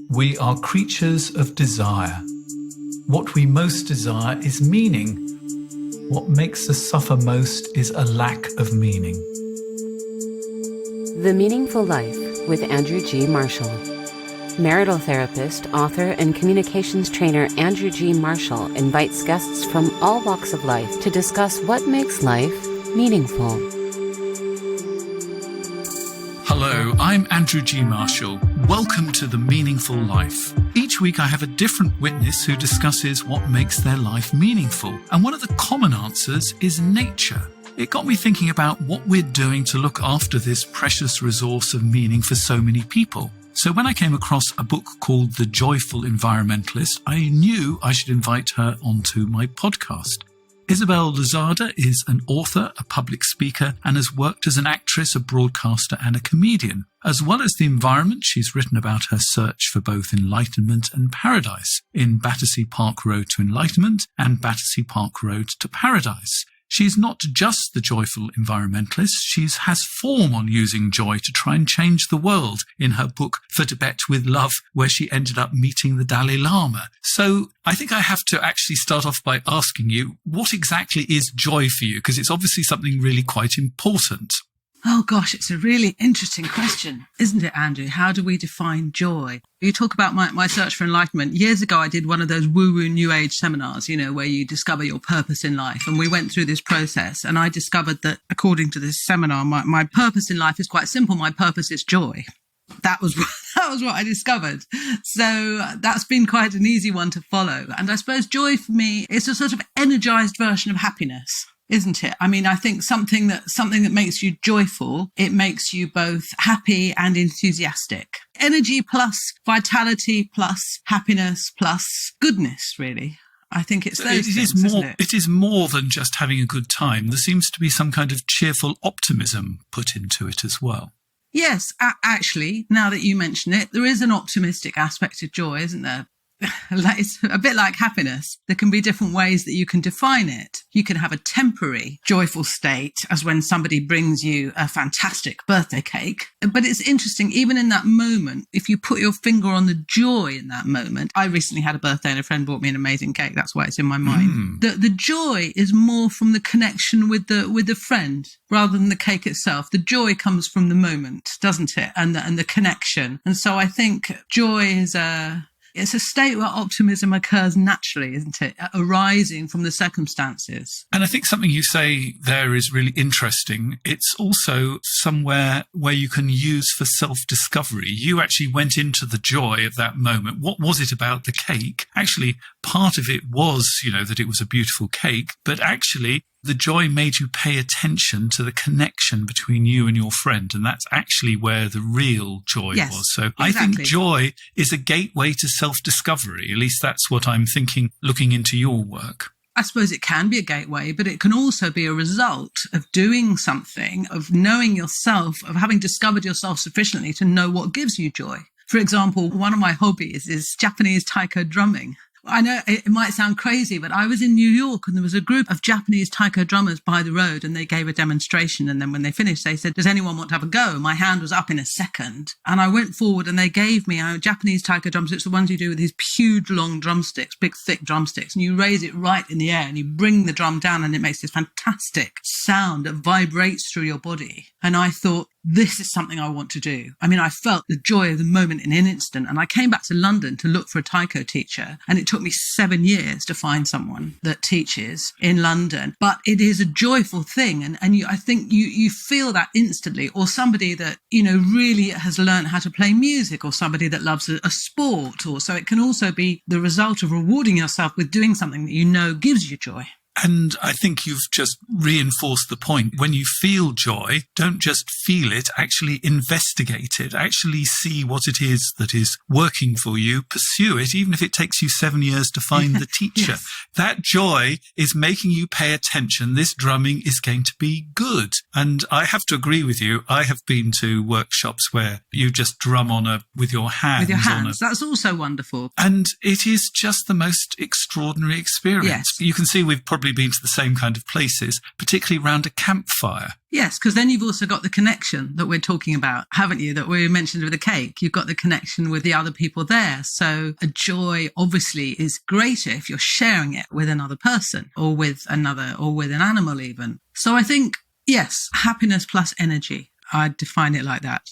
We are creatures of desire. What we most desire is meaning. What makes us suffer most is a lack of meaning. The Meaningful Life with Andrew G. Marshall. Marital therapist, author, and communications trainer Andrew G. Marshall invites guests from all walks of life to discuss what makes life meaningful. Hello, I'm Andrew G. Marshall. Welcome to The Meaningful Life. Each week I have a different witness who discusses what makes their life meaningful. And one of the common answers is nature. It got me thinking about what we're doing to look after this precious resource of meaning for so many people. So when I came across a book called The Joyful Environmentalist, I knew I should invite her onto my podcast. Isabel Losada is an author, a public speaker, and has worked as an actress, a broadcaster, and a comedian. As well as the environment, she's written about her search for both enlightenment and paradise in Battersea Park Road to Enlightenment and Battersea Park Road to Paradise. She's not just the joyful environmentalist, she has form on using joy to try and change the world in her book For Tibet with Love, where she ended up meeting the Dalai Lama. So I think I have to actually start off by asking you, what exactly is joy for you? Because it's obviously something really quite important. Oh gosh, it's a really interesting question, isn't it, Andrew? How do we define joy? You talk about my search for enlightenment. Years ago, I did one of those woo-woo new age seminars, where you discover your purpose in life. And we went through this process and I discovered that according to this seminar, my purpose in life is quite simple. My purpose is joy. That was what I discovered. So that's been quite an easy one to follow. And I suppose joy for me is a sort of energized version of happiness. Isn't it? I mean, I think something that makes you joyful, it makes you both happy and enthusiastic. Energy plus vitality plus happiness plus goodness, really. I think it's those things, isn't it? It is more than just having a good time. There seems to be some kind of cheerful optimism put into it as well. Yes, actually, now that you mention it, there is an optimistic aspect of joy, isn't there? It's a bit like happiness. There can be different ways that you can define it. You can have a temporary joyful state, as when somebody brings you a fantastic birthday cake. But it's interesting, even in that moment, if you put your finger on the joy in that moment. I recently had a birthday and a friend brought me an amazing cake. That's why it's in my mind. The joy is more from the connection with the friend rather than the cake itself. The joy comes from the moment, doesn't it? And the connection. And so I think joy is it's a state where optimism occurs naturally, isn't it? Arising from the circumstances. And I think something you say there is really interesting. It's also somewhere where you can use for self-discovery. You actually went into the joy of that moment. What was it about the cake? Actually, part of it was, that it was a beautiful cake, but actually the joy made you pay attention to the connection between you and your friend. And that's actually where the real joy was. So exactly. I think joy is a gateway to self-discovery. At least that's what I'm thinking, looking into your work. I suppose it can be a gateway, but it can also be a result of doing something, of knowing yourself, of having discovered yourself sufficiently to know what gives you joy. For example, one of my hobbies is Japanese taiko drumming. I know it might sound crazy, but I was in New York and there was a group of Japanese taiko drummers by the road and they gave a demonstration. And then when they finished, they said, does anyone want to have a go? My hand was up in a second. And I went forward and they gave me Japanese taiko drumsticks, the ones you do with these huge long drumsticks, big thick drumsticks. And you raise it right in the air and you bring the drum down and it makes this fantastic sound that vibrates through your body. And I thought, this is something I want to do. I mean, I felt the joy of the moment in an instant. And I came back to London to look for a taiko teacher. And it took me 7 years to find someone that teaches in London. But it is a joyful thing. And I think you feel that instantly. Or somebody that, really has learned how to play music, or somebody that loves a sport. Or so it can also be the result of rewarding yourself with doing something that gives you joy. And I think you've just reinforced the point. When you feel joy, don't just feel it, actually investigate it, actually see what it is that is working for you, pursue it, even if it takes you 7 years to find the teacher. Yes. That joy is making you pay attention. This drumming is going to be good. And I have to agree with you. I have been to workshops where you just drum with your hands. With your hands. That's also wonderful. And it is just the most extraordinary experience. Yes. You can see we've probably probably been to the same kind of places, particularly around a campfire. Yes, because then you've also got the connection that we're talking about, haven't you? That we mentioned with the cake. You've got the connection with the other people there. So a joy obviously is greater if you're sharing it with another person or with an animal even. So I think, yes, happiness plus energy. I'd define it like that.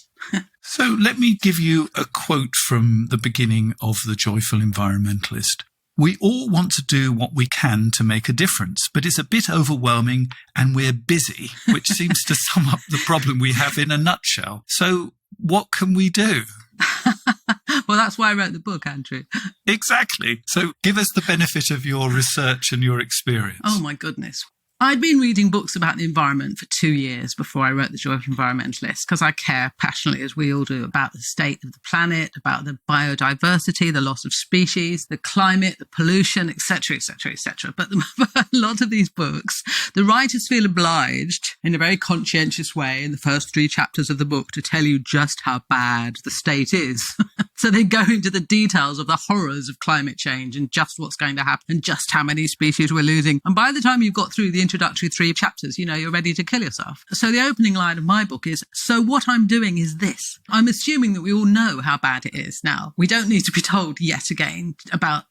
So let me give you a quote from the beginning of the Joyful Environmentalist. We all want to do what we can to make a difference, but it's a bit overwhelming and we're busy, which seems to sum up the problem we have in a nutshell. So what can we do? Well, that's why I wrote the book, Andrew. Exactly. So give us the benefit of your research and your experience. Oh, my goodness. I'd been reading books about the environment for 2 years before I wrote The Joyful Environmentalist, because I care passionately, as we all do, about the state of the planet, about the biodiversity, the loss of species, the climate, the pollution, etc., etc., etc. But a lot of these books, the writers feel obliged in a very conscientious way in the first 3 chapters of the book to tell you just how bad the state is. So they go into the details of the horrors of climate change and just what's going to happen and just how many species we're losing. And by the time you've got through the introductory 3 chapters, you're ready to kill yourself. So the opening line of my book is, so what I'm doing is this. I'm assuming that we all know how bad it is now. We don't need to be told yet again about,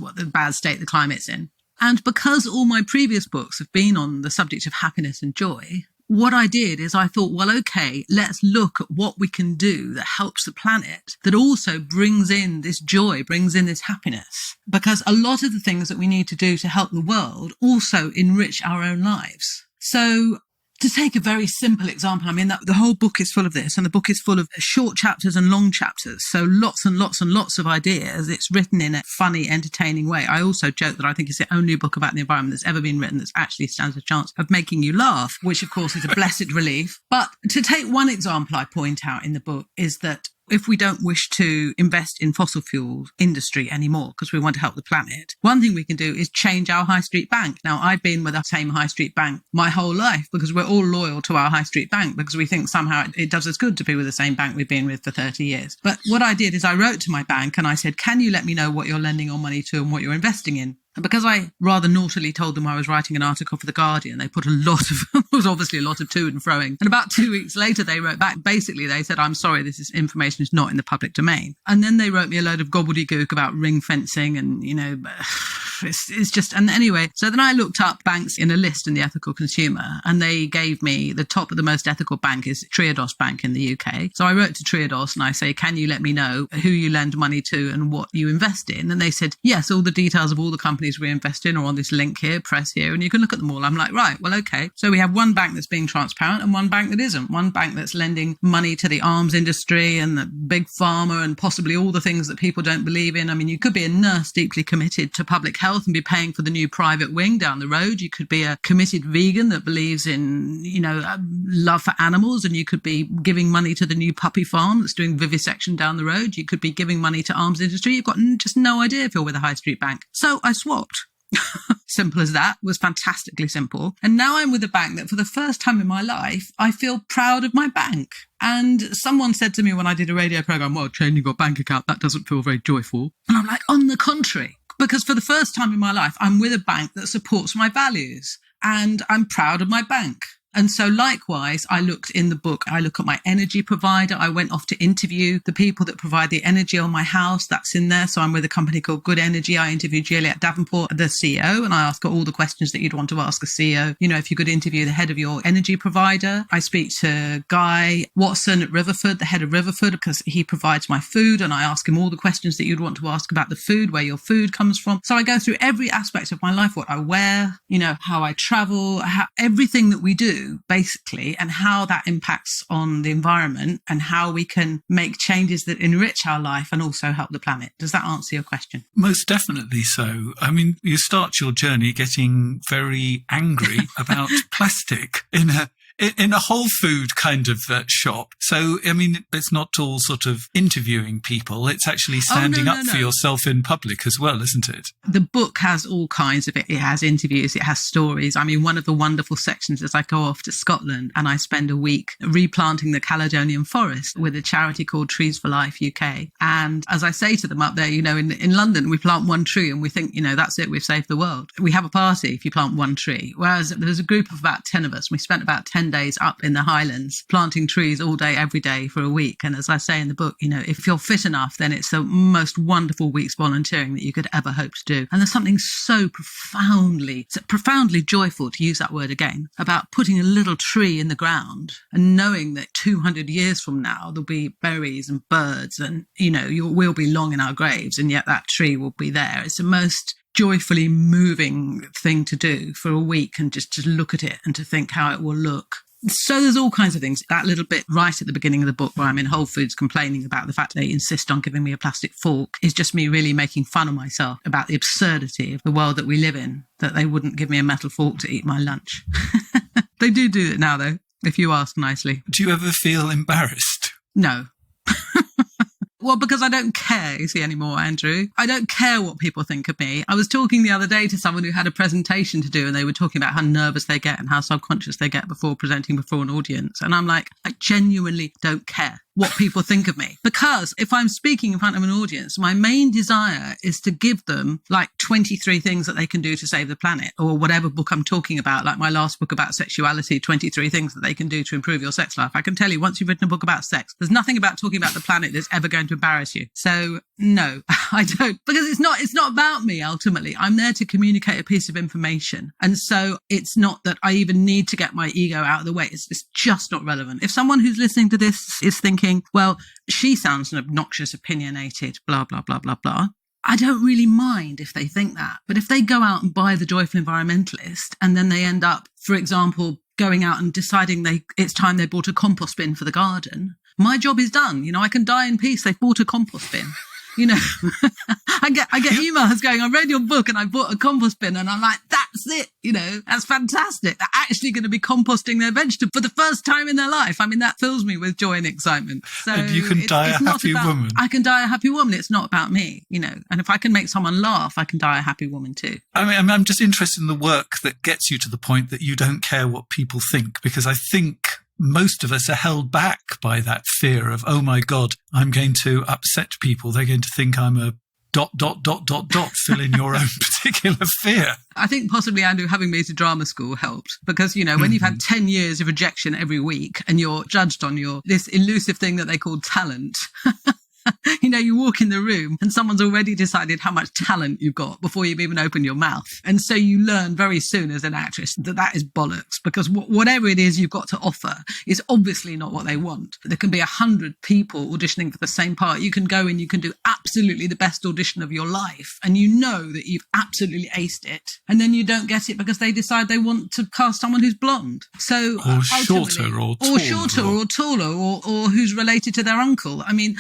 what the bad state the climate's in. And because all my previous books have been on the subject of happiness and joy, what I did is I thought, well, okay, let's look at what we can do that helps the planet, that also brings in this joy, brings in this happiness. Because a lot of the things that we need to do to help the world also enrich our own lives. So to take a very simple example, the whole book is full of this, and the book is full of short chapters and long chapters. So lots and lots and lots of ideas. It's written in a funny, entertaining way. I also joke that I think it's the only book about the environment that's ever been written that actually stands a chance of making you laugh, which of course is a blessed relief. But to take one example I point out in the book is that if we don't wish to invest in fossil fuel industry anymore because we want to help the planet, one thing we can do is change our high street bank. Now, I've been with the same high street bank my whole life because we're all loyal to our high street bank because we think somehow it does us good to be with the same bank we've been with for 30 years. But what I did is I wrote to my bank and I said, can you let me know what you're lending your money to and what you're investing in? And because I rather naughtily told them I was writing an article for The Guardian, they put there was obviously a lot of to and froing. And about 2 weeks later, they wrote back. Basically, they said, I'm sorry, information is not in the public domain. And then they wrote me a load of gobbledygook about ring fencing and, it's just, and anyway, so then I looked up banks in a list in the Ethical Consumer, and they gave me the top of the most ethical bank is Triodos Bank in the UK. So I wrote to Triodos and I say, can you let me know who you lend money to and what you invest in? And they said, yes, all the details of all the companies we invest in are on this link here, press here, and you can look at them all. I'm like, right, well, okay. So we have one bank that's being transparent and one bank that isn't. One bank that's lending money to the arms industry and the big pharma and possibly all the things that people don't believe in. You could be a nurse deeply committed to public health and be paying for the new private wing down the road. You could be a committed vegan that believes in, love for animals, and you could be giving money to the new puppy farm that's doing vivisection down the road. You could be giving money to arms industry. You've got just no idea if you're with a high street bank. So I swapped. Simple as that. Was fantastically simple. And now I'm with a bank that for the first time in my life, I feel proud of my bank. And someone said to me when I did a radio program, well, changing your bank account, that doesn't feel very joyful. And I'm like, on the contrary, because for the first time in my life, I'm with a bank that supports my values and I'm proud of my bank. And so likewise, I looked in the book, I look at my energy provider. I went off to interview the people that provide the energy on my house. That's in there. So I'm with a company called Good Energy. I interviewed Juliet Davenport, the CEO, and I ask her all the questions that you'd want to ask a CEO. If you could interview the head of your energy provider. I speak to Guy Watson at Riverford, the head of Riverford, because he provides my food. And I ask him all the questions that you'd want to ask about the food, where your food comes from. So I go through every aspect of my life, what I wear, how I travel, everything that we do, basically, and how that impacts on the environment and how we can make changes that enrich our life and also help the planet. Does that answer your question? Most definitely so. You start your journey getting very angry about plastic in in a whole food kind of shop. So, I mean, it's not all sort of interviewing people. It's actually standing up for yourself in public as well, isn't it? The book has all kinds of it. It has interviews. It has stories. I mean, one of the wonderful sections is I go off to Scotland and I spend a week replanting the Caledonian forest with a charity called Trees for Life UK. And as I say to them up there, in London, we plant one tree and we think, that's it, we've saved the world. We have a party if you plant one tree. Whereas there's a group of about 10 of us. We spent about 10 days up in the Highlands planting trees all day, every day for a week. And as I say in the book, if you're fit enough, then it's the most wonderful week's volunteering that you could ever hope to do. And there's something so profoundly joyful, to use that word again, about putting a little tree in the ground and knowing that 200 years from now, there'll be berries and birds and, we'll be long in our graves and yet that tree will be there. It's the most joyfully moving thing to do for a week and just to look at it and to think how it will look. So there's all kinds of things. That little bit right at the beginning of the book where I'm in Whole Foods complaining about the fact they insist on giving me a plastic fork is just me really making fun of myself about the absurdity of the world that we live in, that they wouldn't give me a metal fork to eat my lunch. They do it now, though, if you ask nicely. Do you ever feel embarrassed? No. Well, because I don't care, you see, anymore, Andrew. I don't care what people think of me. I was talking the other day to someone who had a presentation to do and they were talking about how nervous they get and how subconscious they get before presenting before an audience. And I'm like, I genuinely don't care what people think of me. Because if I'm speaking in front of an audience, my main desire is to give them like 23 things that they can do to save the planet, or whatever book I'm talking about, like my last book about sexuality, 23 things that they can do to improve your sex life. I can tell you, once you've written a book about sex, there's nothing about talking about the planet that's ever going to embarrass you. So no, I don't, because it's not about me ultimately. I'm there to communicate a piece of information. And so it's not that I even need to get my ego out of the way. It's just not relevant. If someone who's listening to this is thinking, well, she sounds an obnoxious, opinionated, blah, blah, blah, blah, blah, I don't really mind if they think that. But if they go out and buy the Joyful Environmentalist and then they end up, for example, going out and deciding it's time they bought a compost bin for the garden, my job is done. I can die in peace. They've bought a compost bin. I get emails going, I read your book and I bought a compost bin, and I'm like, that's it. That's fantastic. They're actually going to be composting their vegetables for the first time in their life. I mean, that fills me with joy and excitement. So and you can die a happy woman. I can die a happy woman. It's not about me, and if I can make someone laugh, I can die a happy woman too. I mean, I'm just interested in the work that gets you to the point that you don't care what people think, because I think most of us are held back by that fear of, oh my God, I'm going to upset people. They're going to think I'm a ... fill in your own particular fear. I think possibly, Andrew, having me to drama school helped because, when you've had 10 years of rejection every week and you're judged on this elusive thing that they call talent, you walk in the room and someone's already decided how much talent you've got before you've even opened your mouth. And so you learn very soon as an actress that is bollocks, because whatever it is you've got to offer is obviously not what they want. There can be 100 people auditioning for the same part. You can go and you can do absolutely the best audition of your life, and you know that you've absolutely aced it, and then you don't get it because they decide they want to cast someone who's blonde. So or shorter or taller or who's related to their uncle. I mean,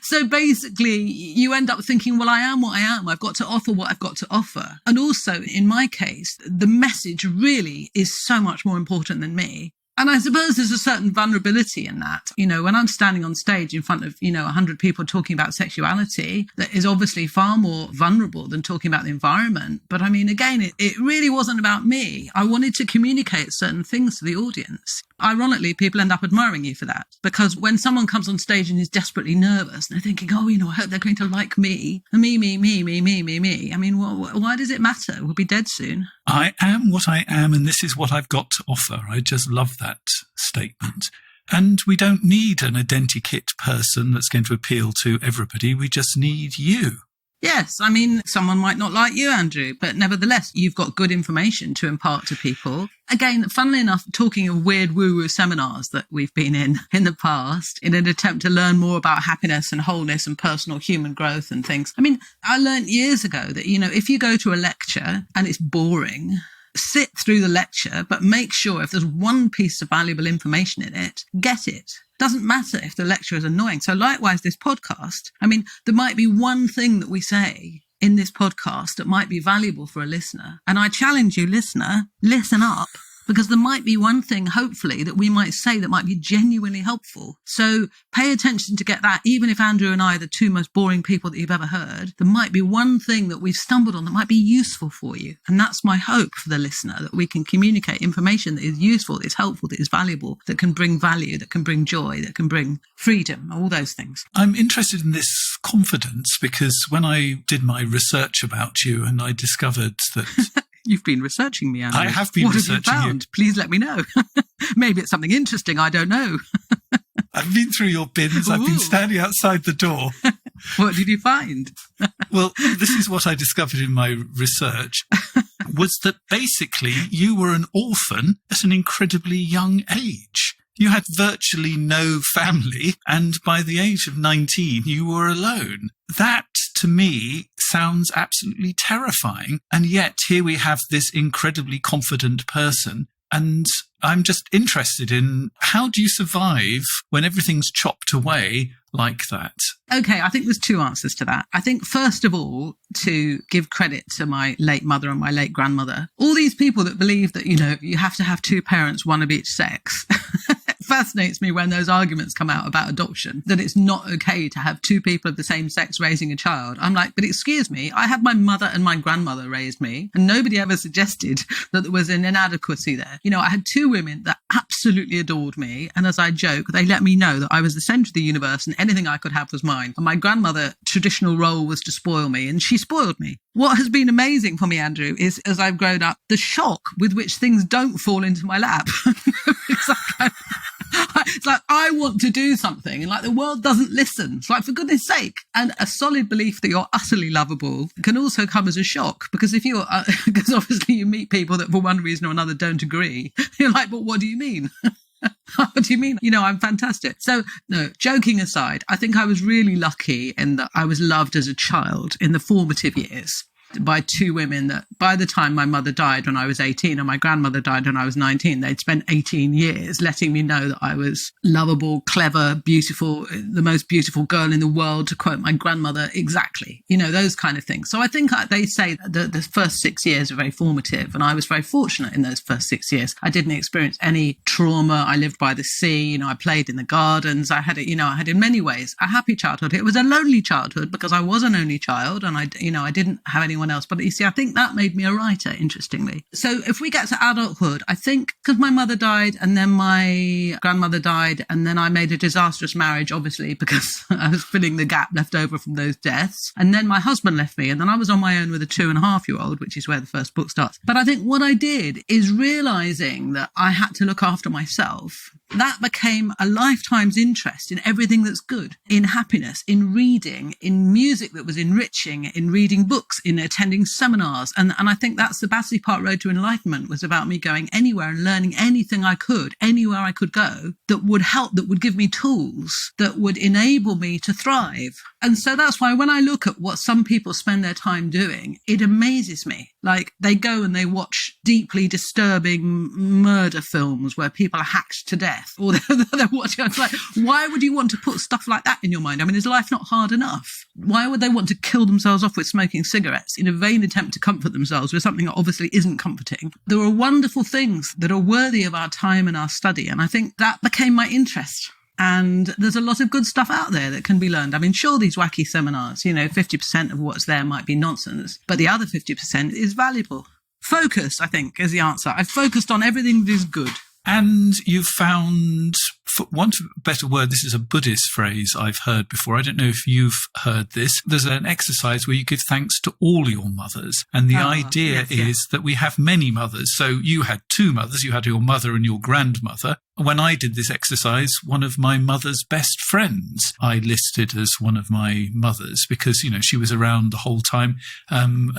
so basically you end up thinking, well, I am what I am. I've got to offer what I've got to offer. And also in my case, the message really is so much more important than me. And I suppose there's a certain vulnerability in that. When I'm standing on stage in front of, 100 people talking about sexuality, that is obviously far more vulnerable than talking about the environment. But I mean, again, it really wasn't about me. I wanted to communicate certain things to the audience. Ironically, people end up admiring you for that, because when someone comes on stage and is desperately nervous and they're thinking, oh, I hope they're going to like me. Me. I mean, why does it matter? We'll be dead soon. I am what I am, and this is what I've got to offer. I just love that statement. And we don't need an identikit person that's going to appeal to everybody. We just need you. Yes, I mean, someone might not like you, Andrew, but nevertheless, you've got good information to impart to people. Again, funnily enough, talking of weird woo-woo seminars that we've been in the past in an attempt to learn more about happiness and wholeness and personal human growth and things. I mean, I learned years ago that, if you go to a lecture and it's boring, sit through the lecture, but make sure if there's one piece of valuable information in it, get it. Doesn't matter if the lecture is annoying. So likewise, this podcast, I mean, there might be one thing that we say in this podcast that might be valuable for a listener. And I challenge you, listener, listen up, because there might be one thing, hopefully, that we might say that might be genuinely helpful. So pay attention to get that. Even if Andrew and I are the two most boring people that you've ever heard, there might be one thing that we've stumbled on that might be useful for you. And that's my hope for the listener, that we can communicate information that is useful, that is helpful, that is valuable, that can bring value, that can bring joy, that can bring freedom, all those things. I'm interested in this confidence because when I did my research about you and I discovered that... You've been researching me, Andrew. I have been researching you. What have you found? Please let me know. Maybe it's something interesting. I don't know. I've been through your bins. I've been standing outside the door. What did you find? Well, this is what I discovered in my research, was that basically you were an orphan at an incredibly young age. You had virtually no family, and by the age of 19, you were alone. That, to me, sounds absolutely terrifying. And yet here we have this incredibly confident person. And I'm just interested in, how do you survive when everything's chopped away like that? Okay, I think there's two answers to that. I think, first of all, to give credit to my late mother and my late grandmother, all these people that believe that, you have to have two parents, one of each sex. Fascinates me when those arguments come out about adoption, that it's not okay to have two people of the same sex raising a child. I'm like, but excuse me, I had my mother and my grandmother raised me, and nobody ever suggested that there was an inadequacy there. I had two women that absolutely adored me, and as I joke, they let me know that I was the centre of the universe and anything I could have was mine. And my grandmother, traditional role was to spoil me, and she spoiled me. What has been amazing for me, Andrew, is as I've grown up, the shock with which things don't fall into my lap. It's like I want to do something and the world doesn't listen. It's like, for goodness sake. And a solid belief that you're utterly lovable can also come as a shock, because because obviously you meet people that for one reason or another don't agree. You're like, but what do you mean? What do you mean? I'm fantastic. So, no, joking aside, I think I was really lucky in that I was loved as a child in the formative years by two women that by the time my mother died when I was 18 and my grandmother died when I was 19, they'd spent 18 years letting me know that I was lovable, clever, beautiful, the most beautiful girl in the world, to quote my grandmother exactly, those kind of things. So I think they say that the first 6 years are very formative, and I was very fortunate in those first 6 years. I didn't experience any trauma. I lived by the sea, I played in the gardens. I had in many ways a happy childhood. It was a lonely childhood because I was an only child and I didn't have anyone else. But you see, I think that made me a writer, interestingly. So if we get to adulthood, I think because my mother died and then my grandmother died and then I made a disastrous marriage, obviously, because I was filling the gap left over from those deaths. And then my husband left me and then I was on my own with a 2.5-year-old, which is where the first book starts. But I think what I did is realizing that I had to look after myself. That became a lifetime's interest in everything that's good, in happiness, in reading, in music that was enriching, in reading books, in attending seminars. And I think that's the Battersea Park Road to Enlightenment, was about me going anywhere and learning anything I could, anywhere I could go, that would help, that would give me tools, that would enable me to thrive. And so that's why when I look at what some people spend their time doing, it amazes me. Like they go and they watch deeply disturbing murder films where people are hacked to death. Or they're watching. It's like, why would you want to put stuff like that in your mind? I mean, is life not hard enough? Why would they want to kill themselves off with smoking cigarettes in a vain attempt to comfort themselves with something that obviously isn't comforting? There are wonderful things that are worthy of our time and our study. And I think that became my interest. And there's a lot of good stuff out there that can be learned. I mean, sure, these wacky seminars, 50% of what's there might be nonsense, but the other 50% is valuable. Focus, I think, is the answer. I've focused on everything that is good. And you've found, for want of a better word, this is a Buddhist phrase I've heard before. I don't know if you've heard this. There's an exercise where you give thanks to all your mothers. And the idea is that we have many mothers. So you had two mothers. You had your mother and your grandmother. When I did this exercise, one of my mother's best friends I listed as one of my mothers because, she was around the whole time. I'm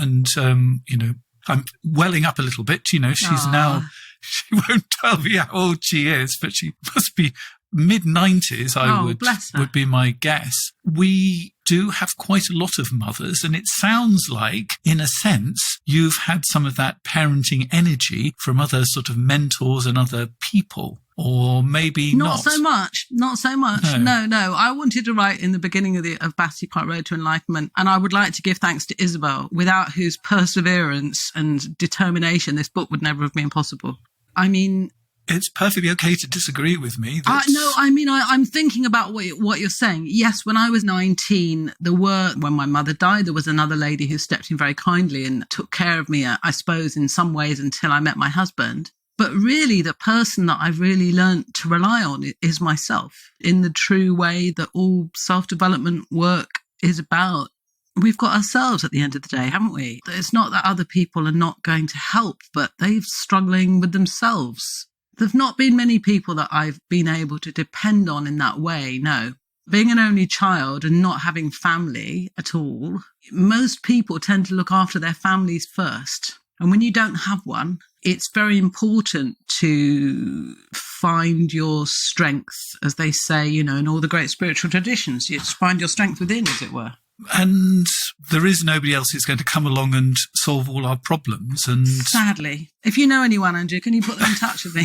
welling up a little bit. She's now... She won't tell me how old she is, but she must be mid-90s, would be my guess. We do have quite a lot of mothers, and it sounds like, in a sense, you've had some of that parenting energy from other sort of mentors and other people. Or maybe not. Not so much. No. I wanted to write in the beginning of Battersea Park Road to Enlightenment, and I would like to give thanks to Isabel, without whose perseverance and determination this book would never have been possible. I mean, it's perfectly okay to disagree with me. I'm thinking about what you're saying. Yes, when I was 19, when my mother died, there was another lady who stepped in very kindly and took care of me, I suppose, in some ways until I met my husband. But really, the person that I've really learned to rely on is myself in the true way that all self-development work is about. We've got ourselves at the end of the day, haven't we? It's not that other people are not going to help, but they're struggling with themselves. There've not been many people that I've been able to depend on in that way, no. Being an only child and not having family at all, most people tend to look after their families first. And when you don't have one, it's very important to find your strength, as they say, in all the great spiritual traditions. You just find your strength within, as it were. And there is nobody else who's going to come along and solve all our problems. And sadly, if you know anyone, Andrew, can you put them in touch with me?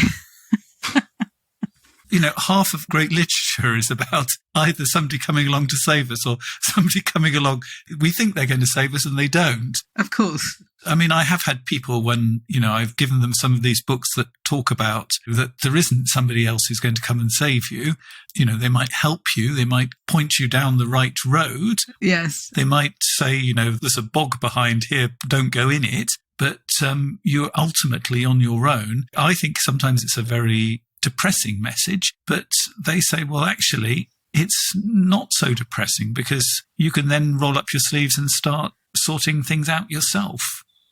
Half of great literature is about either somebody coming along to save us or somebody coming along. We think they're going to save us and they don't. Of course. I mean, I have had people when, I've given them some of these books that talk about that there isn't somebody else who's going to come and save you. They might help you. They might point you down the right road. Yes. They might say, there's a bog behind here, don't go in it. But you're ultimately on your own. I think sometimes it's a very depressing message, but they say, well, actually, it's not so depressing because you can then roll up your sleeves and start sorting things out yourself.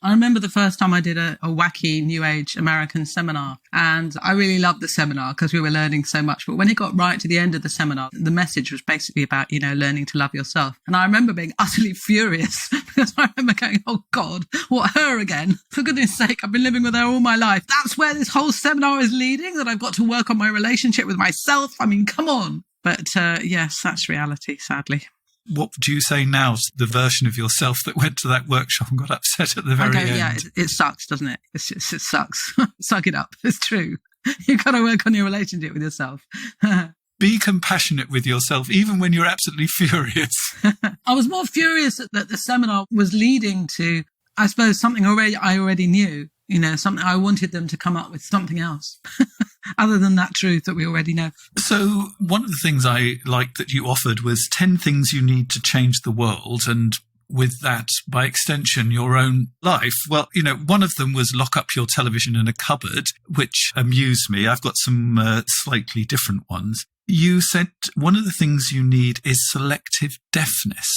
I remember the first time I did a wacky New Age American seminar, and I really loved the seminar because we were learning so much. But when it got right to the end of the seminar, the message was basically about, learning to love yourself. And I remember being utterly furious because I remember going, oh God, what, her again? For goodness sake, I've been living with her all my life. That's where this whole seminar is leading, that I've got to work on my relationship with myself. I mean, come on. But yes, that's reality, sadly. What would you say now to the version of yourself that went to that workshop and got upset at the very end? Yeah, it sucks, doesn't it? It sucks. Suck it up. It's true. You've got to work on your relationship with yourself. Be compassionate with yourself, even when you're absolutely furious. I was more furious that the seminar was leading to, I suppose, something I already knew. Something I wanted them to come up with something else other than that truth that we already know. So one of the things I liked that you offered was 10 things you need to change the world. And with that, by extension, your own life. Well, one of them was lock up your television in a cupboard, which amused me. I've got some slightly different ones. You said one of the things you need is selective deafness.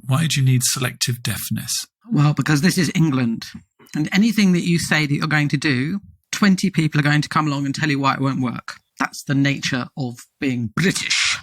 Why do you need selective deafness? Well, because this is England. And anything that you say that you're going to do, 20 people are going to come along and tell you why it won't work. That's the nature of being British.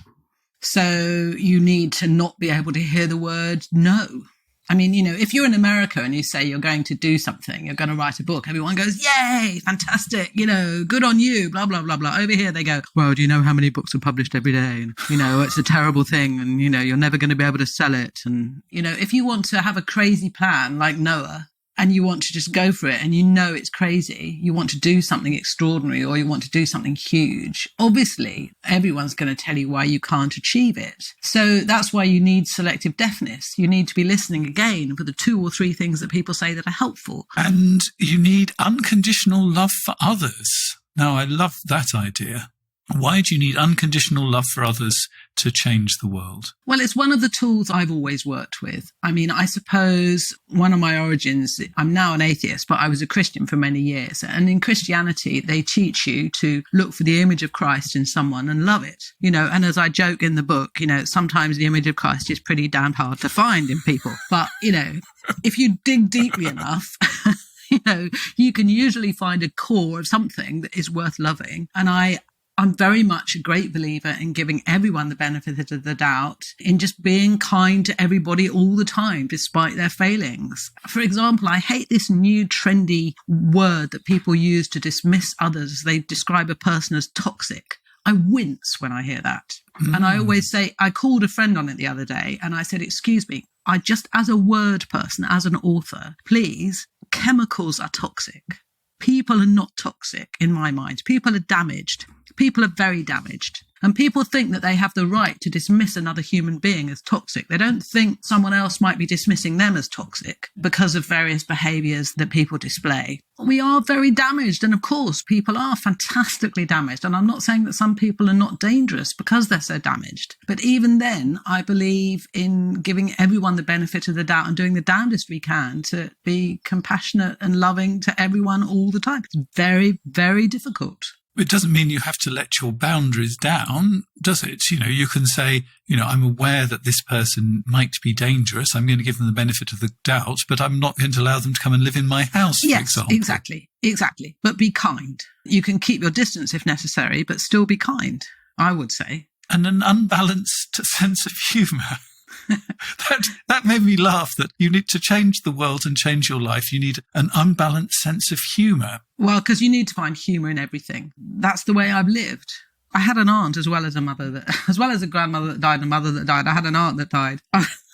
So you need to not be able to hear the word no. I mean, if you're in America and you say you're going to do something, you're going to write a book, everyone goes, yay, fantastic, good on you, blah, blah, blah, blah. Over here they go, well, do you know how many books are published every day? And, it's a terrible thing and, you're never going to be able to sell it. And, if you want to have a crazy plan like Noah, and you want to just go for it and it's crazy, you want to do something extraordinary or you want to do something huge, obviously everyone's going to tell you why you can't achieve it. So that's why you need selective deafness. You need to be listening again for the 2 or 3 things that people say that are helpful. And you need unconditional love for others. Now, I love that idea. Why do you need unconditional love for others to change the world? Well, it's one of the tools I've always worked with. I mean, I suppose one of my origins, I'm now an atheist, but I was a Christian for many years. And in Christianity, they teach you to look for the image of Christ in someone and love it. And as I joke in the book, sometimes the image of Christ is pretty damn hard to find in people. But, if you dig deeply enough, you can usually find a core of something that is worth loving. And I'm very much a great believer in giving everyone the benefit of the doubt, in just being kind to everybody all the time, despite their failings. For example, I hate this new trendy word that people use to dismiss others. They describe a person as toxic. I wince when I hear that. And I always say, I called a friend on it the other day and I said, excuse me, I just, as a word person, as an author, please, chemicals are toxic. People are not toxic in my mind. People are damaged. People are very damaged. And people think that they have the right to dismiss another human being as toxic. They don't think someone else might be dismissing them as toxic because of various behaviours that people display. We are very damaged. And of course, people are fantastically damaged. And I'm not saying that some people are not dangerous because they're so damaged. But even then, I believe in giving everyone the benefit of the doubt and doing the damnedest we can to be compassionate and loving to everyone all the time. It's very, very difficult. It doesn't mean you have to let your boundaries down, does it? You can say, I'm aware that this person might be dangerous. I'm going to give them the benefit of the doubt, but I'm not going to allow them to come and live in my house, for example. Exactly. But be kind. You can keep your distance if necessary, but still be kind, I would say. And an unbalanced sense of humour. That made me laugh, that you need to change the world and change your life. You need an unbalanced sense of humour. Well, because you need to find humour in everything. That's the way I've lived. I had an aunt as well as a mother, as well as a grandmother that died and a mother that died. I had an aunt that died.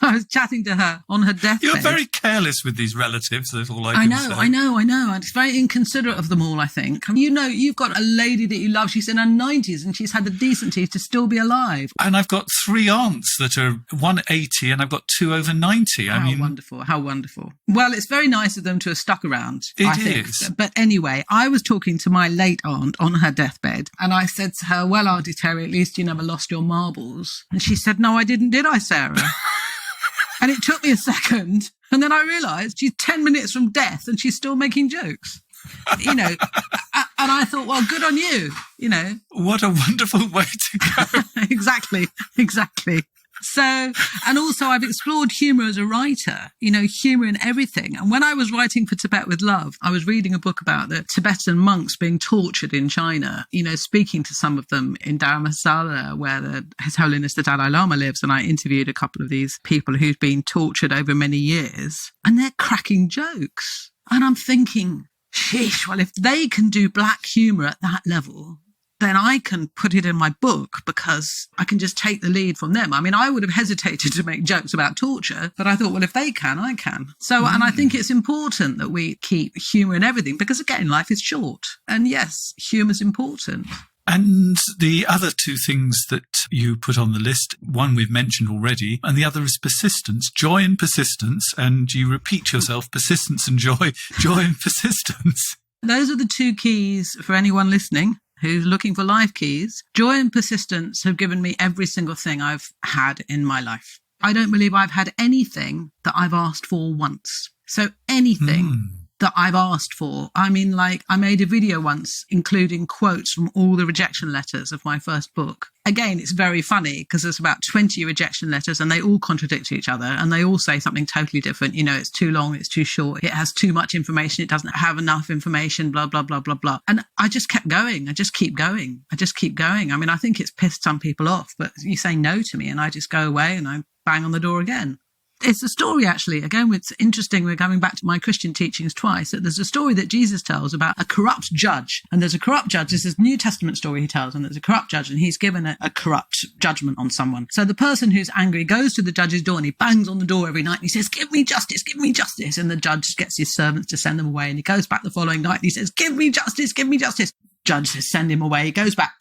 I was chatting to her on her deathbed. You're very careless with these relatives, that's all I can say. I know. And it's very inconsiderate of them all, I think. You've got a lady that you love. She's in her 90s and she's had the decency to still be alive. And I've got 3 aunts that are 180 and I've got 2 over 90. How wonderful. Well, it's very nice of them to have stuck around, I think. Is. But anyway, I was talking to my late aunt on her deathbed and I said to her, well, Auntie Terry, at least you never lost your marbles. And she said, no, I didn't, did I, Sarah? And it took me a second. And then I realised she's 10 minutes from death and she's still making jokes. And I thought, well, good on you, What a wonderful way to go. Exactly. So, and also I've explored humour as a writer, humour in everything. And when I was writing for Tibet with Love, I was reading a book about the Tibetan monks being tortured in China, speaking to some of them in Dharamsala, where His Holiness the Dalai Lama lives. And I interviewed a couple of these people who've been tortured over many years and they're cracking jokes. And I'm thinking, sheesh, well, if they can do black humour at that level, then I can put it in my book because I can just take the lead from them. I mean, I would have hesitated to make jokes about torture, but I thought, well, if they can, I can. So, and I think it's important that we keep humour in everything because, again, life is short. And yes, humour's important. And the other 2 things that you put on the list, one we've mentioned already, and the other is persistence, joy and persistence. And you repeat yourself, persistence and joy and persistence. Those are the 2 keys for anyone listening who's looking for life keys. Joy and persistence have given me every single thing I've had in my life. I don't believe I've had anything that I've asked for once. So anything that I've asked for. I mean, like I made a video once including quotes from all the rejection letters of my first book. Again, it's very funny because there's about 20 rejection letters and they all contradict each other and they all say something totally different. It's too long, it's too short, it has too much information, it doesn't have enough information, blah, blah, blah, blah, blah. And I just kept going. I just keep going. I mean, I think it's pissed some people off, but you say no to me and I just go away and I bang on the door again. It's a story, actually. Again, it's interesting. We're going back to my Christian teachings twice. That there's a story that Jesus tells about a corrupt judge. And there's a corrupt judge. This is a New Testament story he tells. And there's a corrupt judge and he's given a corrupt judgment on someone. So the person who's angry goes to the judge's door and he bangs on the door every night and he says, give me justice, give me justice. And the judge gets his servants to send them away. And he goes back the following night and he says, give me justice, give me justice. Judge says, send him away. He goes back.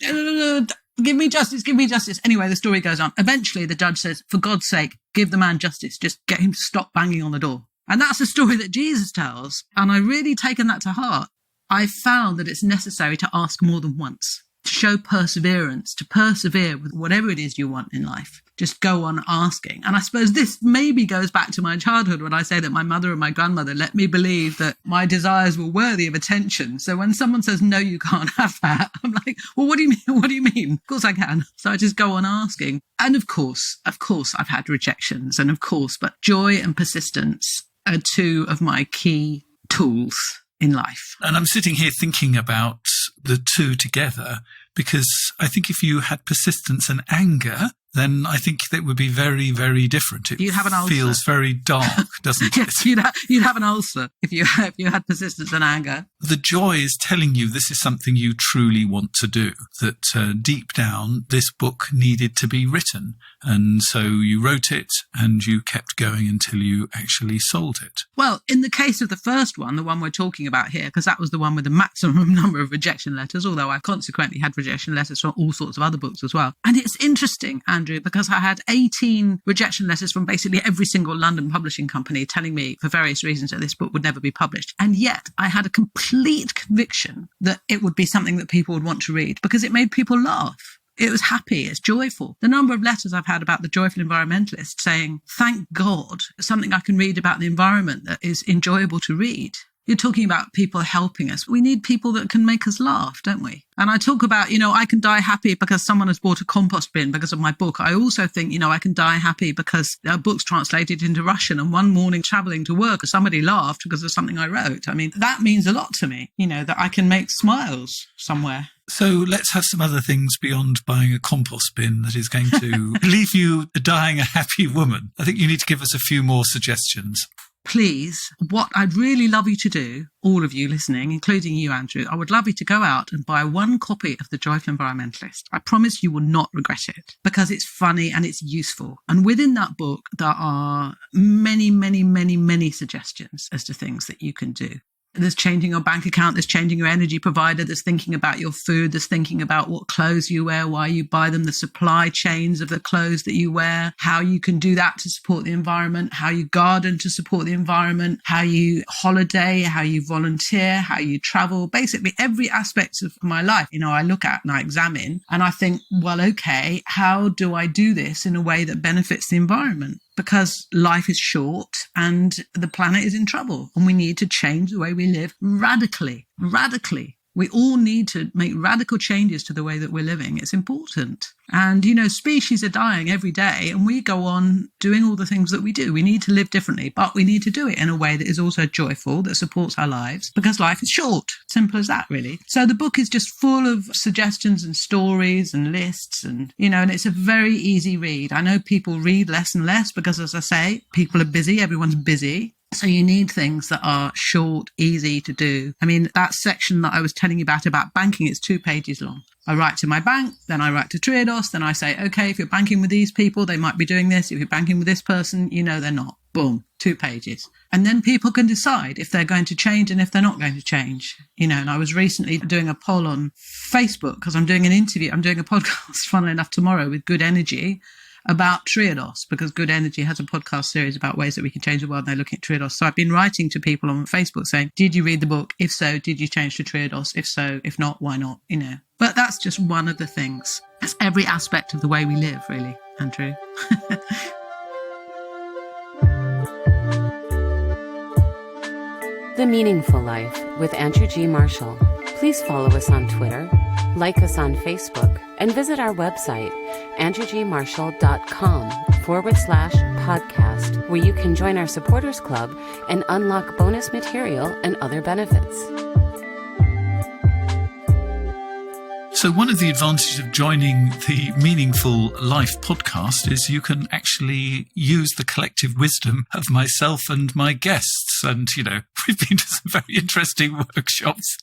Give me justice, give me justice. Anyway, the story goes on. Eventually, the judge says, for God's sake, give the man justice. Just get him to stop banging on the door. And that's a story that Jesus tells. And I've really taken that to heart. I found that it's necessary to ask more than once, to show perseverance, to persevere with whatever it is you want in life. Just go on asking. And I suppose this maybe goes back to my childhood when I say that my mother and my grandmother let me believe that my desires were worthy of attention. So when someone says, no, you can't have that, I'm like, well, what do you mean? What do you mean? Of course I can. So I just go on asking. And of course, I've had rejections. And of course, but joy and persistence are 2 of my key tools in life. And I'm sitting here thinking about the 2 together because I think if you had persistence and anger, then I think that would be very, very different. It You'd have an ulcer. Feels very dark, doesn't it? Yes, you'd have an ulcer if you had persistence and anger. The joy is telling you this is something you truly want to do, that deep down this book needed to be written. And so you wrote it and you kept going until you actually sold it. Well, in the case of the first one, the one we're talking about here, because that was the one with the maximum number of rejection letters, although I've consequently had rejection letters from all sorts of other books as well. And it's interesting, Andrew, because I had 18 rejection letters from basically every single London publishing company telling me for various reasons that this book would never be published. And yet I had a complete conviction that it would be something that people would want to read because it made people laugh. It was happy, it's joyful. The number of letters I've had about the Joyful Environmentalist saying, thank God, something I can read about the environment that is enjoyable to read. You're talking about people helping us. We need people that can make us laugh, don't we? And I talk about, I can die happy because someone has bought a compost bin because of my book. I also think, I can die happy because a book's translated into Russian and one morning traveling to work, somebody laughed because of something I wrote. I mean, that means a lot to me, that I can make smiles somewhere. So let's have some other things beyond buying a compost bin that is going to leave you dying a happy woman. I think you need to give us a few more suggestions. Please, what I'd really love you to do, all of you listening, including you, Andrew, I would love you to go out and buy one copy of The Joyful Environmentalist. I promise you will not regret it because it's funny and it's useful. And within that book, there are many, many, many, many suggestions as to things that you can do. There's changing your bank account, there's changing your energy provider, there's thinking about your food, there's thinking about what clothes you wear, why you buy them, the supply chains of the clothes that you wear, how you can do that to support the environment, how you garden to support the environment, how you holiday, how you volunteer, how you travel, basically every aspect of my life, I look at and I examine and I think, well, okay, how do I do this in a way that benefits the environment? Because life is short and the planet is in trouble and we need to change the way we live radically. We all need to make radical changes to the way that we're living. It's important. And, species are dying every day and we go on doing all the things that we do. We need to live differently, but we need to do it in a way that is also joyful, that supports our lives, because life is short. Simple as that, really. So the book is just full of suggestions and stories and lists and, and it's a very easy read. I know people read less and less because, as I say, people are busy. Everyone's busy. So you need things that are short, easy to do. I mean, that section that I was telling you about banking, it's 2 pages long. I write to my bank, then I write to Triodos, then I say, okay, if you're banking with these people, they might be doing this. If you're banking with this person, they're not. Boom, 2 pages. And then people can decide if they're going to change and if they're not going to change. And I was recently doing a poll on Facebook because I'm doing a podcast, funnily enough, tomorrow with Good Energy, about Triodos, because Good Energy has a podcast series about ways that we can change the world and they're looking at Triodos. So I've been writing to people on Facebook saying, did you read the book? If so, did you change to Triodos? If so, if not, why not? But that's just one of the things. That's every aspect of the way we live, really, Andrew. The Meaningful Life with Andrew G. Marshall. Please follow us on Twitter, like us on Facebook, and visit our website, andrewgmarshall.com/podcast, where you can join our supporters club and unlock bonus material and other benefits. So one of the advantages of joining the Meaningful Life podcast is you can actually use the collective wisdom of myself and my guests. And, we've been to some very interesting workshops.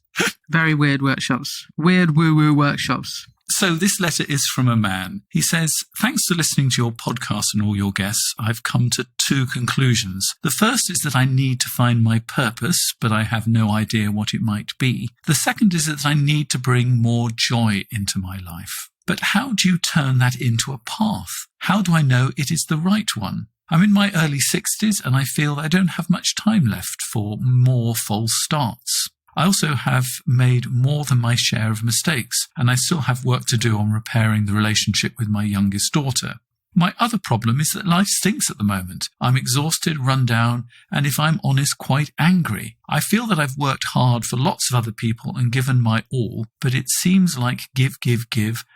Very weird workshops. Weird woo-woo workshops. So this letter is from a man. He says, thanks to listening to your podcast and all your guests, I've come to 2 conclusions. The first is that I need to find my purpose, but I have no idea what it might be. The second is that I need to bring more joy into my life. But how do you turn that into a path? How do I know it is the right one? I'm in my early 60s and I feel I don't have much time left for more false starts. I also have made more than my share of mistakes, and I still have work to do on repairing the relationship with my youngest daughter. My other problem is that life stinks at the moment. I'm exhausted, run down, and if I'm honest, quite angry. I feel that I've worked hard for lots of other people and given my all, but it seems like give,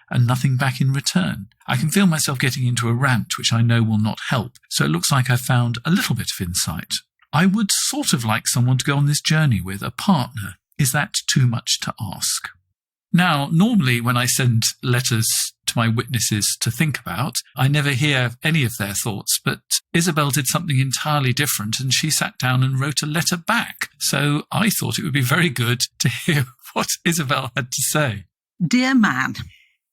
and nothing back in return. I can feel myself getting into a rant, which I know will not help, so it looks like I've found a little bit of insight. I would sort of like someone to go on this journey with, a partner. Is that too much to ask? Now, normally when I send letters to to my witnesses to think about. I never hear any of their thoughts, but Isabel did something entirely different, and she sat down and wrote a letter back. So I thought it would be very good to hear what Isabel had to say. Dear man,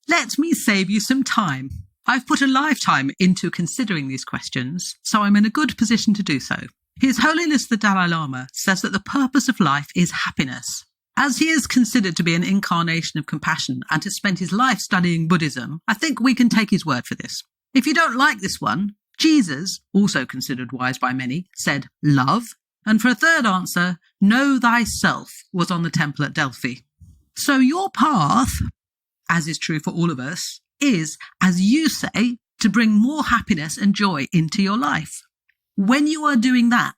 let me save you some time. I've put a lifetime into considering these questions, so I'm in a good position to do so. His Holiness the Dalai Lama says that the purpose of life is happiness. As he is considered to be an incarnation of compassion and has spent his life studying Buddhism, I think we can take his word for this. If you don't like this one, Jesus, also considered wise by many, said love. And for a third answer, know thyself was on the temple at Delphi. So your path, as is true for all of us, is, as you say, to bring more happiness and joy into your life. When you are doing that,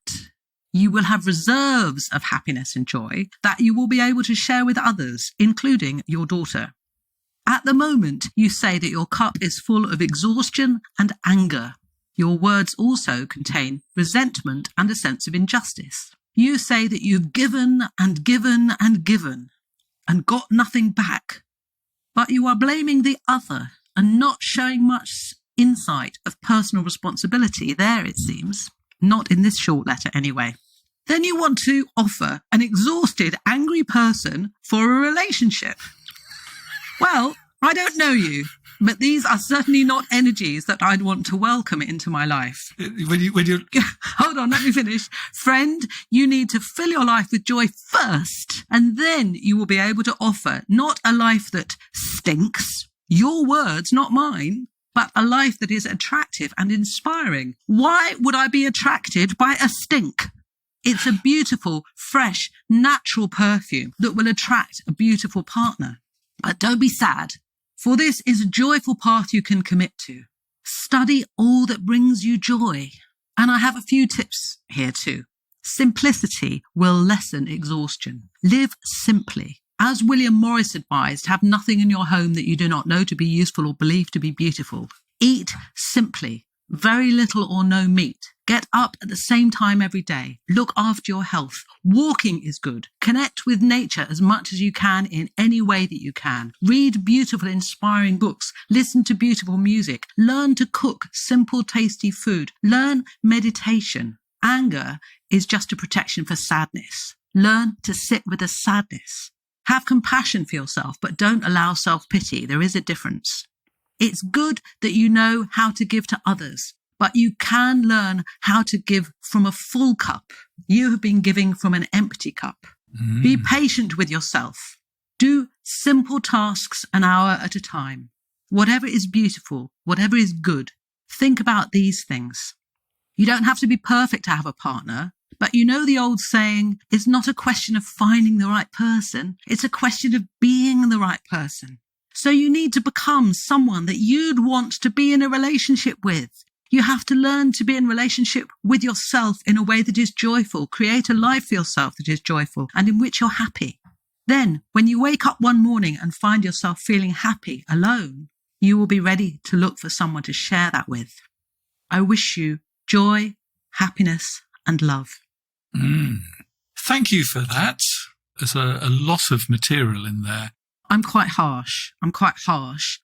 you will have reserves of happiness and joy that you will be able to share with others, including your daughter. At the moment, you say that your cup is full of exhaustion and anger. Your words also contain resentment and a sense of injustice. You say that you've given and given and given and got nothing back. But you are blaming the other and not showing much insight of personal responsibility there, it seems. Not in this short letter, anyway. Then you want to offer an exhausted, angry person for a relationship. Well, I don't know you, but these are certainly not energies that I'd want to welcome into my life. When you Hold on, let me finish. Friend, you need to fill your life with joy first, and then you will be able to offer not a life that stinks, your words, not mine, but a life that is attractive and inspiring. Why would I be attracted by a stink? It's a beautiful, fresh, natural perfume that will attract a beautiful partner. But don't be sad, for this is a joyful path you can commit to. Study all that brings you joy. And I have a few tips here too. Simplicity will lessen exhaustion. Live simply. As William Morris advised, have nothing in your home that you do not know to be useful or believe to be beautiful. Eat simply. Very little or no meat. Get up at the same time every day. Look after your health. Walking is good. Connect with nature as much as you can in any way that you can. Read beautiful, inspiring books. Listen to beautiful music. Learn to cook simple, tasty food. Learn meditation. Anger is just a protection for sadness. Learn to sit with the sadness. Have compassion for yourself, but don't allow self-pity. There is a difference. It's good that you know how to give to others, but you can learn how to give from a full cup. You have been giving from an empty cup. Be patient with yourself. Do simple tasks an hour at a time. Whatever is beautiful, whatever is good, think about these things. You don't have to be perfect to have a partner, but you know the old saying, it's not a question of finding the right person. It's a question of being the right person. So you need to become someone that you'd want to be in a relationship with. You have to learn to be in relationship with yourself in a way that is joyful. Create a life for yourself that is joyful and in which you're happy. Then, when you wake up one morning and find yourself feeling happy alone, you will be ready to look for someone to share that with. I wish you joy, happiness, and love. Thank you for that. There's a lot of material in there. I'm quite harsh.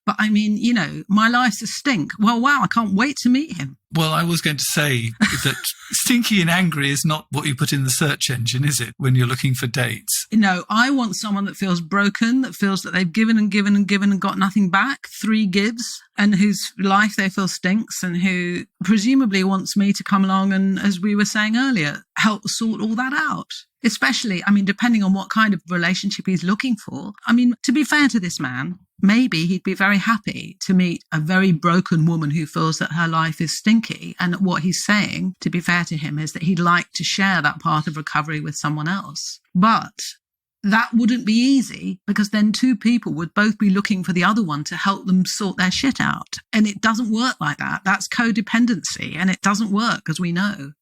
But I mean, you know, my life's a stink. Well, wow, I can't wait to meet him. Well, I was going to say that stinky and angry is not what you put in the search engine, is it, when you're looking for dates? No, I want someone that feels broken, that feels that they've given and given and given and got nothing back, 3 gives, and whose life they feel stinks, and who presumably wants me to come along and, as we were saying earlier, help sort all that out. Especially, I mean, depending on what kind of relationship he's looking for. I mean, to be fair to this man, maybe he'd be very happy to meet a very broken woman who feels that her life is stinky. And what he's saying, to be fair to him, is that he'd like to share that part of recovery with someone else. But that wouldn't be easy, because then 2 people would both be looking for the other one to help them sort their shit out. And it doesn't work like that. That's codependency, and it doesn't work, as we know.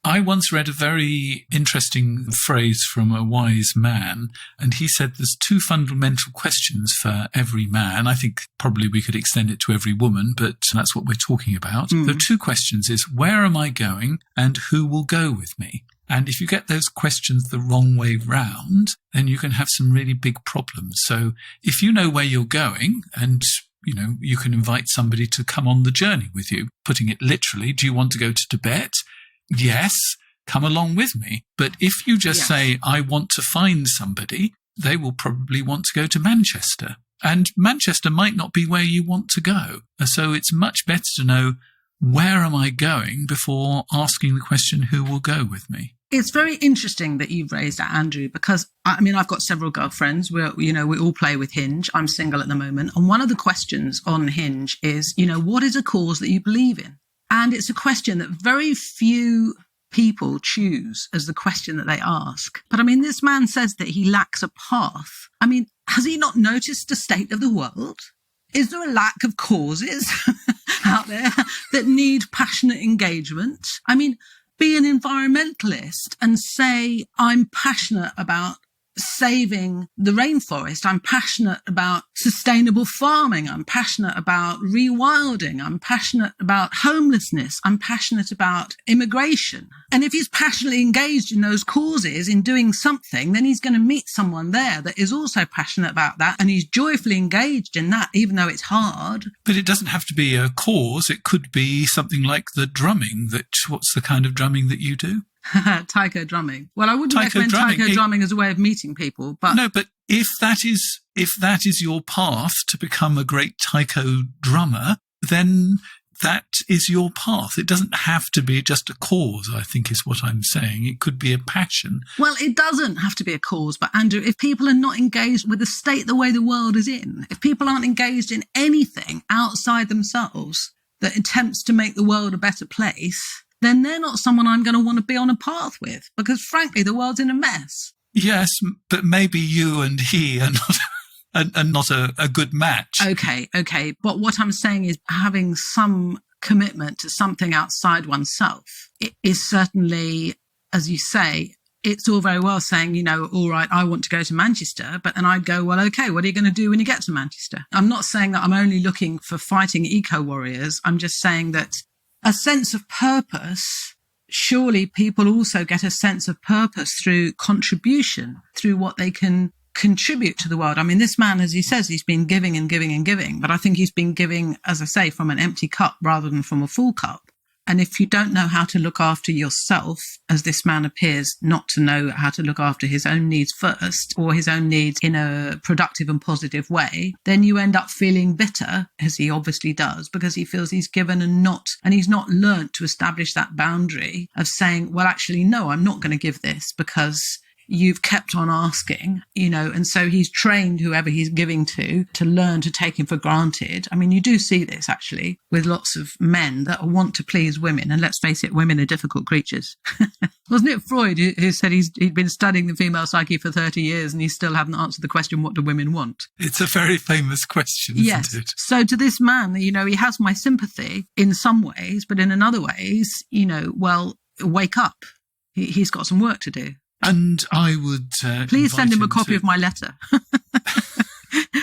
I once read a very interesting phrase from a wise man, and he said there's 2 fundamental questions for every man. I think probably we could extend it to every woman, but that's what we're talking about. The 2 questions is, where am I going and who will go with me? And if you get those questions the wrong way round, then you can have some really big problems. So if you know where you're going and You can invite somebody to come on the journey with you. Putting it literally, do you want to go to Tibet? Yes, come along with me. But if you just say, I want to find somebody, they will probably want to go to Manchester. And Manchester might not be where you want to go. So it's much better to know, where am I going, before asking the question, who will go with me? It's very interesting that you've raised that, Andrew, because I've got several girlfriends. We all play with Hinge. I'm single at the moment. And one of the questions on Hinge is, what is a cause that you believe in? And it's a question that very few people choose as the question that they ask. But this man says that he lacks a path. Has he not noticed the state of the world? Is there a lack of causes out there that need passionate engagement? Be an environmentalist and say, I'm passionate about saving the rainforest. I'm passionate about sustainable farming. I'm passionate about rewilding. I'm passionate about homelessness. I'm passionate about immigration. And if he's passionately engaged in those causes, in doing something, then he's going to meet someone there that is also passionate about that. And he's joyfully engaged in that, even though it's hard. But it doesn't have to be a cause. It could be something like the drumming. What's the kind of drumming that you do? Taiko drumming. Well, I wouldn't recommend taiko drumming as a way of meeting people, but no. But if that is your path to become a great taiko drummer, then that is your path. It doesn't have to be just a cause, I think is what I'm saying. It could be a passion. Well, it doesn't have to be a cause, but Andrew, if people are not engaged with the state the way the world is in, if people aren't engaged in anything outside themselves that attempts to make the world a better place, then they're not someone I'm going to want to be on a path with, because frankly, the world's in a mess. Yes, but maybe you and he are not a good match. Okay. But what I'm saying is having some commitment to something outside oneself. It is certainly, as you say, it's all very well saying, all right, I want to go to Manchester, but then I'd go, well, okay, what are you going to do when you get to Manchester? I'm not saying that I'm only looking for fighting eco-warriors. I'm just saying that a sense of purpose, surely people also get a sense of purpose through contribution, through what they can contribute to the world. This man, as he says, he's been giving and giving and giving, but I think he's been giving, as I say, from an empty cup rather than from a full cup. And if you don't know how to look after yourself, as this man appears not to know how to look after his own needs first, or his own needs in a productive and positive way, then you end up feeling bitter, as he obviously does, because he feels he's given and he's not learnt to establish that boundary of saying, well, actually, no, I'm not going to give this because you've kept on asking, and so he's trained whoever he's giving to learn to take him for granted. You do see this actually with lots of men that want to please women. And let's face it, women are difficult creatures. Wasn't it Freud who said he'd been studying the female psyche for 30 years and he still hadn't answered the question, what do women want? It's a very famous question, isn't it? So to this man, he has my sympathy in some ways, but in another ways, well, wake up. He's got some work to do. And I would please send him a copy of my letter.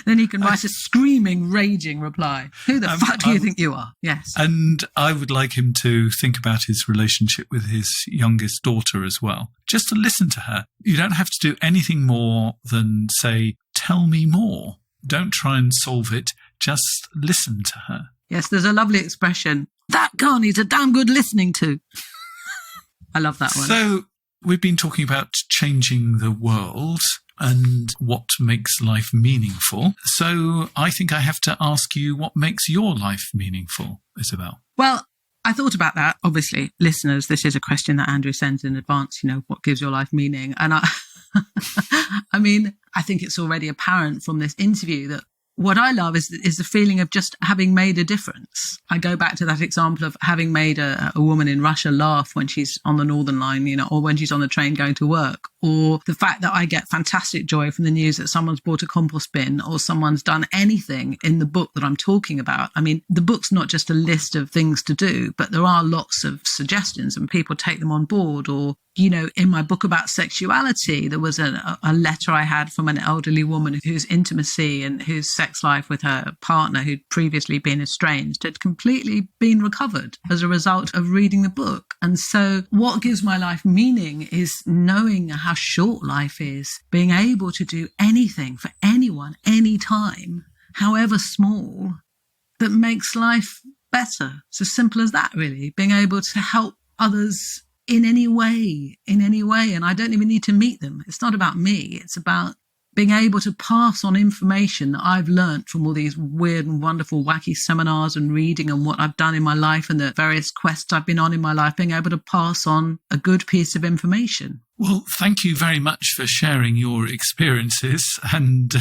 Then he can write a screaming, raging reply. Who the fuck do you think you are? Yes. And I would like him to think about his relationship with his youngest daughter as well. Just to listen to her. You don't have to do anything more than say, tell me more. Don't try and solve it. Just listen to her. Yes, there's a lovely expression. That girl needs a damn good listening to. I love that one. So we've been talking about changing the world and what makes life meaningful. So I think I have to ask you, what makes your life meaningful, Isabel? Well, I thought about that. Obviously, listeners, this is a question that Andrew sends in advance, what gives your life meaning? And I think it's already apparent from this interview that what I love is the feeling of just having made a difference. I go back to that example of having made a woman in Russia laugh when she's on the Northern Line, or when she's on the train going to work, or the fact that I get fantastic joy from the news that someone's bought a compost bin or someone's done anything in the book that I'm talking about. The book's not just a list of things to do, but there are lots of suggestions and people take them on board. Or, in my book about sexuality, there was a letter I had from an elderly woman whose intimacy and whose sex life with her partner, who'd previously been estranged, had completely been recovered as a result of reading the book. And so what gives my life meaning is knowing how short life is, being able to do anything for anyone, anytime, however small, that makes life better. It's as simple as that, really. Being able to help others in any way. And I don't even need to meet them. It's not about me. It's about being able to pass on information that I've learned from all these weird and wonderful, wacky seminars and reading and what I've done in my life and the various quests I've been on in my life, being able to pass on a good piece of information. Well, thank you very much for sharing your experiences and...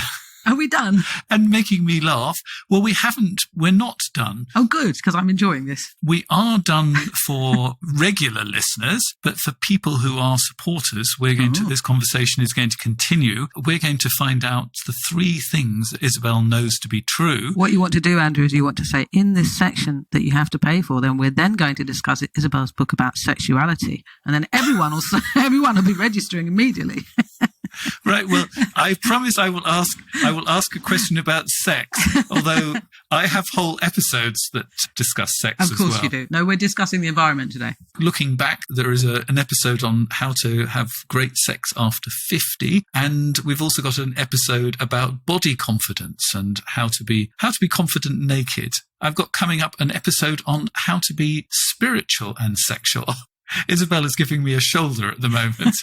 Are we done? And making me laugh. Well, we're not done. Oh, good, because I'm enjoying this. We are done for regular listeners, but for people who are supporters, this conversation is going to continue. We're going to find out the 3 things that Isabel knows to be true. What you want to do, Andrew, is you want to say in this section that you have to pay for, then we're then going to discuss Isabel's book about sexuality. And then everyone will be registering immediately. Right. Well, I promise I will ask a question about sex, although I have whole episodes that discuss sex as well. Of course you do. No, we're discussing the environment today. Looking back, there is an episode on how to have great sex after 50. And we've also got an episode about body confidence and how to be confident naked. I've got coming up an episode on how to be spiritual and sexual. Isabel is giving me a shoulder at the moment.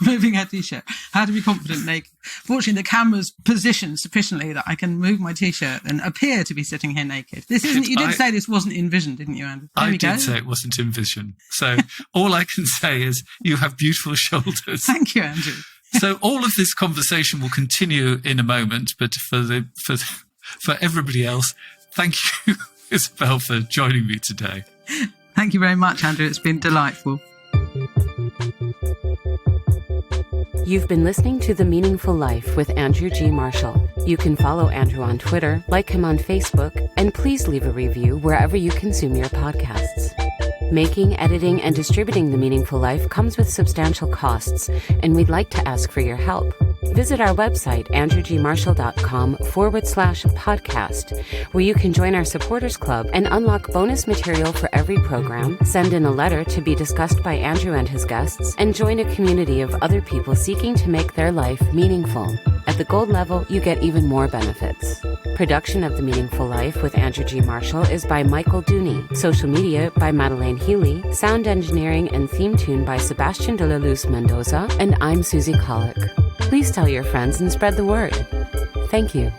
Moving her T-shirt. How to be confident naked. Fortunately, the camera's positioned sufficiently that I can move my T-shirt and appear to be sitting here naked. You did say this wasn't envisioned, didn't you, Andrew? I did say it wasn't envisioned. So all I can say is you have beautiful shoulders. Thank you, Andrew. So all of this conversation will continue in a moment, but for everybody else, thank you, Isabel, for joining me today. Thank you very much, Andrew. It's been delightful. You've been listening to The Meaningful Life with Andrew G. Marshall. You can follow Andrew on Twitter, like him on Facebook, and please leave a review wherever you consume your podcasts. Making, editing, and distributing The Meaningful Life comes with substantial costs, and we'd like to ask for your help. Visit our website, andrewgmarshall.com/podcast, where you can join our supporters club and unlock bonus material for every program, send in a letter to be discussed by Andrew and his guests, and join a community of other people seeking to make their life meaningful. At the gold level, you get even more benefits. Production of The Meaningful Life with Andrew G. Marshall is by Michael Dooney. Social media by Madeleine Healy. Sound engineering and theme tune by Sebastian de la Luz Mendoza. And I'm Susie Colick. Please tell your friends and spread the word. Thank you.